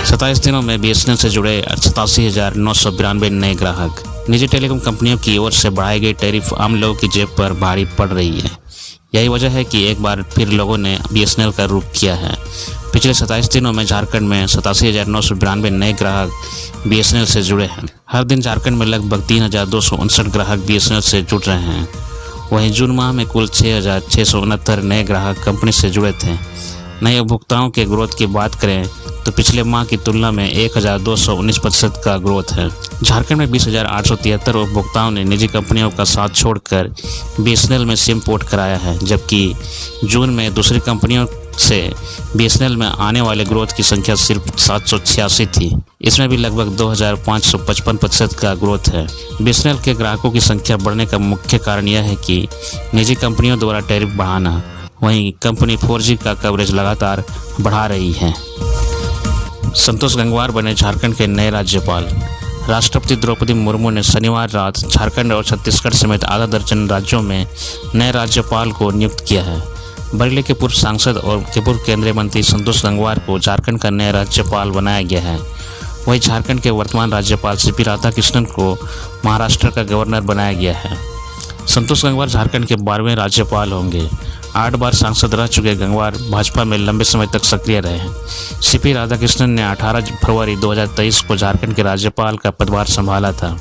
27 दिनों में बीएसएनएल से जुड़े 87,992 नए ग्राहक। निजी टेलीकॉम कंपनियों की ओर से बढ़ाई गई टैरिफ आम लोगों की जेब पर भारी पड़ रही है। यही वजह है कि एक बार फिर लोगों ने बीएसएनएल का रुख किया है। पिछले 27 दिनों में झारखंड में 87,992 नए ग्राहक बीएसएनएल से जुड़े हैं। हर दिन झारखंड में लगभग 3,259 ग्राहक बीएसएनएल से जुड़ रहे हैं। वहीं जून माह में कुल 6,669 नए ग्राहक कंपनी से जुड़े थे। नए उपभोक्ताओं के ग्रोथ की बात करें तो पिछले माह की तुलना में 1,219% का ग्रोथ है। झारखंड में 20,873 उपभोक्ताओं ने निजी कंपनियों का साथ छोड़कर बीएसएनएल में सिम पोर्ट कराया है, जबकि जून में दूसरी कंपनियों से बीएसएनएल में आने वाले ग्रोथ की संख्या सिर्फ 786 थी। इसमें भी लगभग 2,555% का ग्रोथ है। बीएसएनएल के ग्राहकों की संख्या बढ़ने का मुख्य कारण यह है कि निजी कंपनियों द्वारा टैरिफ बढ़ाना, वहीं कंपनी 4G का कवरेज लगातार बढ़ा रही है। संतोष गंगवार बने झारखंड के नए राज्यपाल। राष्ट्रपति द्रौपदी मुर्मू ने शनिवार रात झारखंड और छत्तीसगढ़ समेत आधा दर्जन राज्यों में नए राज्यपाल को नियुक्त किया है। बरेली के पूर्व सांसद और पूर्व केंद्रीय मंत्री संतोष गंगवार को झारखंड का नया राज्यपाल बनाया गया है। वहीं झारखंड के वर्तमान राज्यपाल CP राधाकृष्णन को महाराष्ट्र का गवर्नर बनाया गया है। संतोष गंगवार झारखंड के 12वें राज्यपाल होंगे। 8 बार सांसद रह चुके गंगवार भाजपा में लंबे समय तक सक्रिय रहे हैं। CP राधाकृष्णन ने 18 फरवरी 2023 को झारखंड के राज्यपाल का पदभार संभाला था।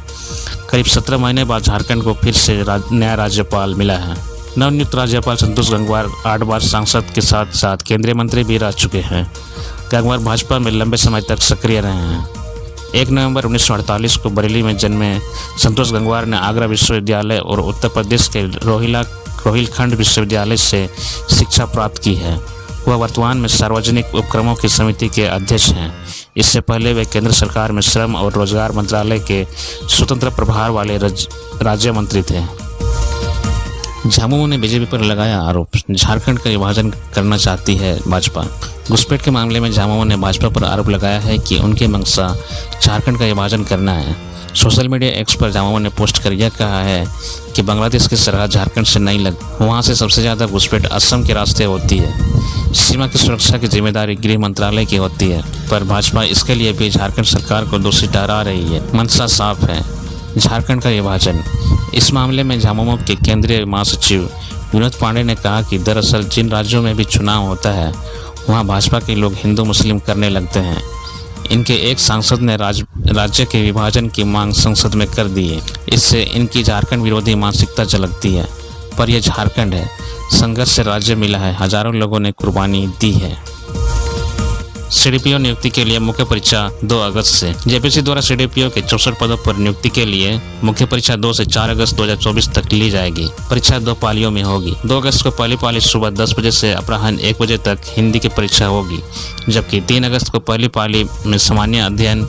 करीब 17 महीने बाद झारखंड को फिर से नया राज्यपाल मिला है। नवनियुक्त राज्यपाल संतोष गंगवार 8 बार सांसद के साथ साथ केंद्रीय मंत्री भी रह चुके हैं। गंगवार भाजपा में लंबे समय तक सक्रिय रहे हैं। 1 नवंबर 1948 को बरेली में जन्मे संतोष गंगवार ने आगरा विश्वविद्यालय और उत्तर प्रदेश के रोहिलखंड विश्वविद्यालय से शिक्षा प्राप्त की है। वह वर्तमान में सार्वजनिक उपक्रमों की समिति के अध्यक्ष हैं। इससे पहले वे केंद्र सरकार में श्रम और रोजगार मंत्रालय के स्वतंत्र प्रभार वाले राज्य मंत्री थे। झामुमो ने बीजेपी पर लगाया आरोप, झारखंड का विभाजन करना चाहती है भाजपा। घुसपैठ के मामले में झामुमो ने भाजपा पर आरोप लगाया है कि उनकी मंशा झारखंड का विभाजन करना है। सोशल मीडिया एक्स पर झामुमो ने पोस्ट कर यह कहा है कि बांग्लादेश की सरहद झारखंड से नहीं लग, वहां से सबसे ज़्यादा घुसपैठ असम के रास्ते होती है। सीमा की सुरक्षा की जिम्मेदारी गृह मंत्रालय की होती है, पर भाजपा इसके लिए भी झारखंड सरकार को दोषी ठहरा रही है। मंशा साफ है, झारखंड का विभाजन। इस मामले में झामुमो के केंद्रीय महासचिव विनोद पांडे ने कहा कि दरअसल जिन राज्यों में भी चुनाव होता है वहां भाजपा के लोग हिंदू मुस्लिम करने लगते हैं। इनके एक सांसद ने राज्य के विभाजन की मांग संसद में कर दी है। इससे इनकी झारखंड विरोधी मानसिकता झलकती है। पर यह झारखंड है, संघर्ष से राज्य मिला है, हजारों लोगों ने कुर्बानी दी है। CDPO नियुक्ति के लिए मुख्य परीक्षा 2 अगस्त से। JPC द्वारा CDPO के 64 पदों पर नियुक्ति के लिए मुख्य परीक्षा 2 से 4 अगस्त 2024 तक ली जाएगी। परीक्षा 2 पालियों में होगी। 2 अगस्त को पहली पाली सुबह 10 बजे से अपराह्न 1 बजे तक हिंदी की परीक्षा होगी, जबकि 3 अगस्त को पहली पाली में सामान्य अध्ययन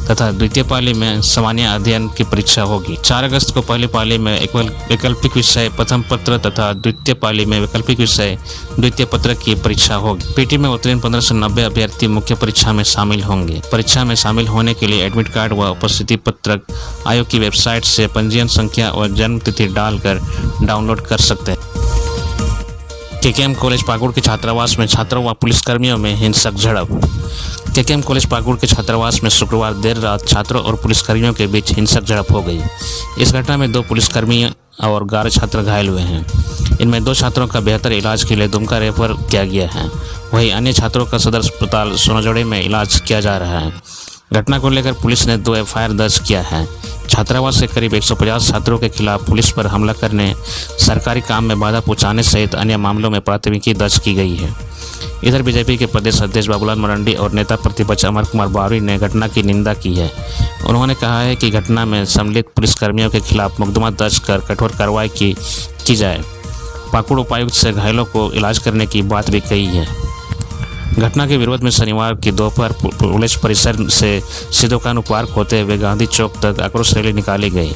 तथा द्वितीय पाली में सामान्य अध्ययन की परीक्षा होगी। 4 अगस्त को पहली पाली में वैकल्पिक विषय प्रथम पत्र तथा द्वितीय पाली में वैकल्पिक विषय द्वितीय पत्र की परीक्षा होगी। PT में उत्तीर्ण 15 से 90 अभ्यर्थी मुख्य परीक्षा में शामिल होंगे। परीक्षा में शामिल होने के लिए एडमिट कार्ड व उपस्थिति पत्रक आयोग की वेबसाइट से पंजीयन संख्या और जन्म तिथि डालकर डाउनलोड कर सकते हैं। KKM कॉलेज पाकुड़ के छात्रावास में छात्रों व पुलिसकर्मियों में हिंसक झड़प। KKM कॉलेज पाकुड़ के छात्रावास में शुक्रवार देर रात छात्रों और पुलिसकर्मियों के बीच हिंसक झड़प हो गई। इस घटना में 2 पुलिसकर्मी और 11 छात्र घायल हुए हैं। इनमें 2 छात्रों का बेहतर इलाज के लिए दुमका रेफर किया गया है। वहीं अन्य छात्रों का सदर अस्पताल सोनाजोड़े में इलाज किया जा रहा है। घटना को लेकर पुलिस ने 2 FIR दर्ज किया है। छात्रावास से करीब 150 छात्रों के खिलाफ पुलिस पर हमला करने, सरकारी काम में बाधा पहुंचाने सहित अन्य मामलों में प्राथमिकी दर्ज की गई है। इधर बीजेपी के प्रदेश अध्यक्ष बाबूलाल मरांडी और नेता प्रतिपक्ष अमर कुमार बावरी ने घटना की निंदा की है। उन्होंने कहा है कि घटना में सम्मिलित पुलिसकर्मियों के खिलाफ मुकदमा दर्ज कर कठोर कार्रवाई की जाए। पाकुड़ उपायुक्त से घायलों को इलाज करने की बात भी कही है। घटना के विरोध में शनिवार की दोपहर कॉलेज परिसर से सिद्धोकान्हू पार्क होते हुए गांधी चौक तक आक्रोश रैली निकाली गई।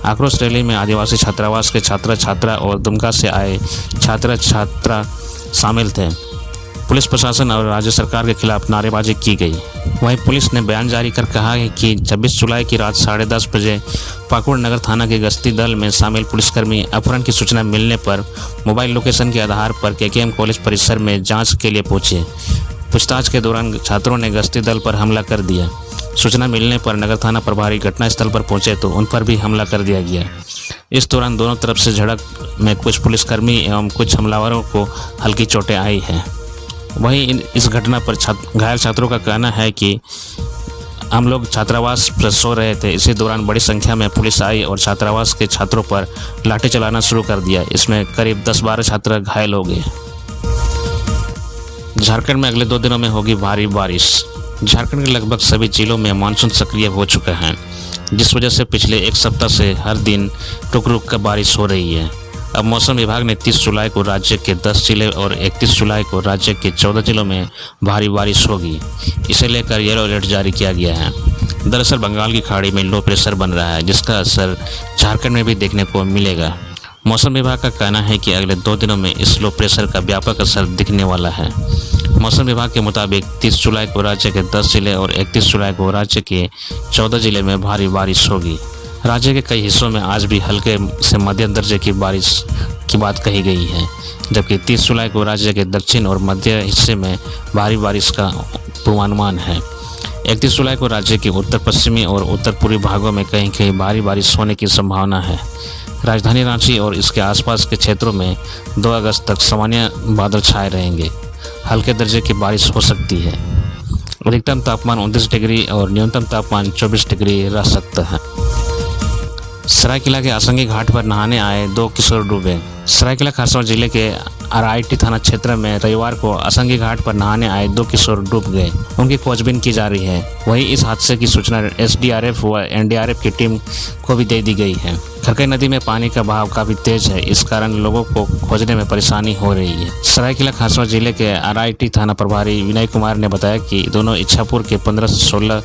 आक्रोश रैली में आदिवासी छात्रावास के छात्र छात्रा और दुमका से आए छात्र छात्रा शामिल थे। पुलिस प्रशासन और राज्य सरकार के खिलाफ नारेबाजी की गई। वहीं पुलिस ने बयान जारी कर कहा है कि 26 जुलाई की रात 10:30 बजे पाकुड़ नगर थाना के गश्ती दल में शामिल पुलिसकर्मी अपहरण की सूचना मिलने पर मोबाइल लोकेशन के आधार पर KKM कॉलेज परिसर में जांच के लिए पहुंचे। पूछताछ के दौरान छात्रों ने गश्ती दल पर हमला कर दिया। सूचना मिलने पर नगर थाना प्रभारी घटनास्थल पर पहुंचे तो उन पर भी हमला कर दिया गया। इस दौरान दोनों तरफ से झड़प में कुछ पुलिसकर्मी एवं कुछ हमलावरों को हल्की चोटें आई हैं। वहीं इस घटना पर घायल छात्रों का कहना है कि हम लोग छात्रावास पर सो रहे थे। इसी दौरान बड़ी संख्या में पुलिस आई और छात्रावास के छात्रों पर लाठी चलाना शुरू कर दिया। इसमें करीब 10-12 छात्र घायल हो गए। झारखंड में अगले 2 दिनों में होगी भारी बारिश। झारखंड के लगभग सभी जिलों में मानसून सक्रिय हो चुका है, जिस वजह से पिछले 1 सप्ताह से हर दिन रुक रुक कर बारिश हो रही है। अब मौसम विभाग ने 30 जुलाई को राज्य के 10 जिले और 31 जुलाई को राज्य के 14 जिलों में भारी बारिश होगी। इसे लेकर येलो अलर्ट जारी किया गया है। दरअसल बंगाल की खाड़ी में लो प्रेशर बन रहा है, जिसका असर झारखंड में भी देखने को मिलेगा। मौसम विभाग का कहना है कि अगले 2 दिनों में इस लो प्रेशर का व्यापक असर दिखने वाला है। मौसम विभाग के मुताबिक 30 जुलाई को राज्य के 10 जिले और 31 जुलाई को राज्य के 14 जिले में भारी बारिश होगी। राज्य के कई हिस्सों में आज भी हल्के से मध्यम दर्जे की बारिश की बात कही गई है, जबकि 30 जुलाई को राज्य के दक्षिण और मध्य हिस्से में भारी बारिश का पूर्वानुमान है। 31 जुलाई को राज्य के उत्तर पश्चिमी और उत्तर पूर्वी भागों में कहीं कहीं भारी बारिश होने की संभावना है। राजधानी रांची और इसके आसपास के क्षेत्रों में 2 अगस्त तक सामान्य बादल छाए रहेंगे। हल्के दर्जे की बारिश हो सकती है। अधिकतम तापमान 29 डिग्री और न्यूनतम तापमान 24 डिग्री रह सकता है। सरायकेला के आसंगी घाट पर नहाने आए 2 किशोर डूबे। सरायकेला खारसावां जिले के आरआईटी थाना क्षेत्र में रविवार को आसंगी घाट पर नहाने आए 2 किशोर डूब गए। उनकी खोजबीन की जा रही है। वहीं इस हादसे की सूचना एसडीआरएफ व एनडीआरएफ की टीम को भी दे दी गई है। खरकई नदी में पानी का बहाव काफी तेज है, इस कारण लोगों को खोजने में परेशानी हो रही है। सरायकेला खारसावां जिले के आरआईटी थाना प्रभारी विनय कुमार ने बताया कि दोनों इच्छापुर के 15 से 16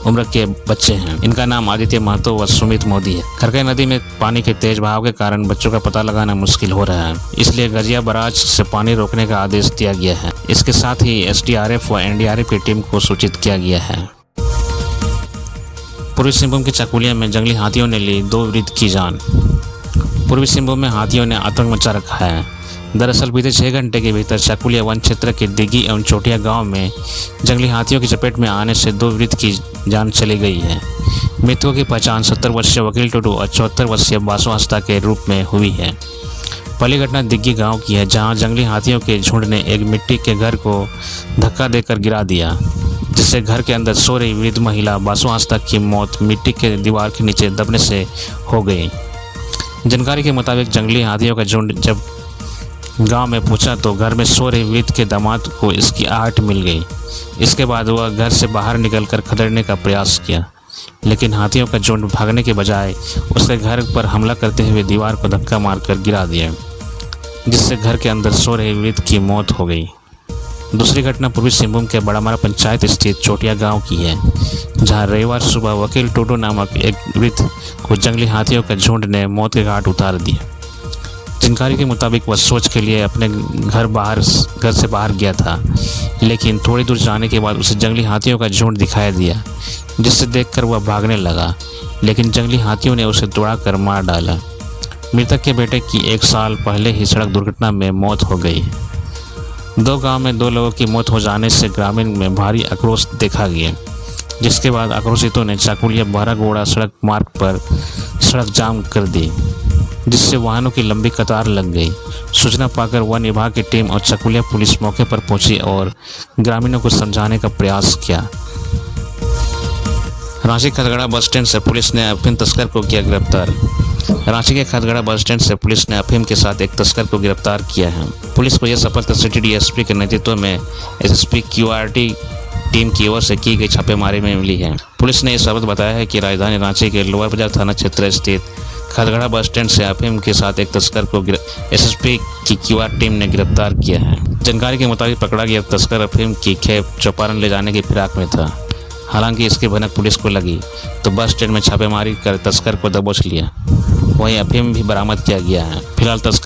उम्र के बच्चे हैं। इनका नाम आदित्य महतो व सुमित मोदी है। खरकई नदी में पानी के तेज बहाव के कारण बच्चों का पता लगाना मुश्किल हो रहा है, इसलिए गजिया बराज से पानी रोकने का आदेश दिया गया है। इसके साथ ही एसडीआरएफ व एनडीआरएफ की टीम को सूचित किया गया है। पूर्वी सिंहभूम के चाकुलिया में जंगली हाथियों ने ली 2 वृद्ध की जान। पूर्वी सिंहभूम में हाथियों ने आतंक मचा रखा है। दरअसल बीते 6 घंटे के भीतर चाकुलिया वन क्षेत्र के दिघी एवं चोटिया गांव में जंगली हाथियों की चपेट में आने से 2 वृद्ध की जान चली गई है। मृतकों की पहचान 70 वर्षीय वकील टुडू और 74 वर्षीय बासु हंसदा के रूप में हुई है। पहली घटना दिग्गी गांव की है, जहां जंगली हाथियों के झुंड ने एक मिट्टी के घर को धक्का देकर गिरा दिया, जिससे घर के अंदर सो रही वृद्ध महिला बासु हंसदा की मौत मिट्टी के दीवार के नीचे दबने से हो गई। जानकारी के मुताबिक जंगली हाथियों का झुंड जब गांव में पहुंचा तो घर में सो रही वृद्ध के दामाद को इसकी आहट मिल गई। इसके बाद वह घर से बाहर निकलकर खदेड़ने का प्रयास किया, लेकिन हाथियों का झुंड भागने के बजाय उसके घर पर हमला करते हुए दीवार को धक्का मारकर गिरा दिया, जिससे घर के अंदर सो रही वृद्ध की मौत हो गई। दूसरी घटना पूर्वी सिंहभूम के बड़ामारा पंचायत स्थित चोटिया गांव की है, जहां रविवार सुबह वकील टुडू नामक एक वृद्ध को जंगली हाथियों का झुंड ने मौत के घाट उतार दिया। जानकारी के मुताबिक वह सोच के लिए अपने घर से बाहर गया था, लेकिन थोड़ी दूर जाने के बाद उसे जंगली हाथियों का झुंड दिखाई दिया, जिससे देखकर वह भागने लगा, लेकिन जंगली हाथियों ने उसे दौड़ाकर मार डाला। मृतक के बेटे की 1 साल पहले ही सड़क दुर्घटना में मौत हो गई। 2 गांव में 2 लोगों की मौत हो जाने से ग्रामीण में भारी आक्रोश देखा गया, जिसके बाद आक्रोशितों ने चाकुलिया बहरागोड़ा सड़क मार्ग पर सड़क जाम कर दी, जिससे वाहनों की लंबी कतार लग गई। सूचना पाकर वन विभाग की टीम और चाकुलिया पुलिस मौके पर पहुंची और ग्रामीणों को समझाने का प्रयास किया। रांची खदगड़ा बस स्टैंड से पुलिस ने अफीम तस्कर को किया गिरफ्तार। रांची के खदगड़ा बस स्टैंड से पुलिस ने अफीम के साथ एक तस्कर को गिरफ्तार किया है। पुलिस को यह सफलता सिटी डीएसपी के नेतृत्व में एसएसपी क्यूआरटी टीम की ओर से की गई छापेमारी में मिली है। पुलिस ने यह सबूत बताया है कि राजधानी रांची के लोअर बाजार थाना क्षेत्र स्थित खदगड़ा बस स्टैंड से अफीम के साथ एक तस्कर को एसएसपी की क्यूआर टीम ने गिरफ्तार किया है। जानकारी के मुताबिक पकड़ा गया तस्कर अफीम की खेप चौपारण ले जाने की फिराक में था। हालांकि इसकी भनक पुलिस को लगी तो बस स्टैंड में छापेमारी कर तस्कर को दबोच लिया। वहीं अफीम भी बरामद किया गया है। फिलहाल तस्कर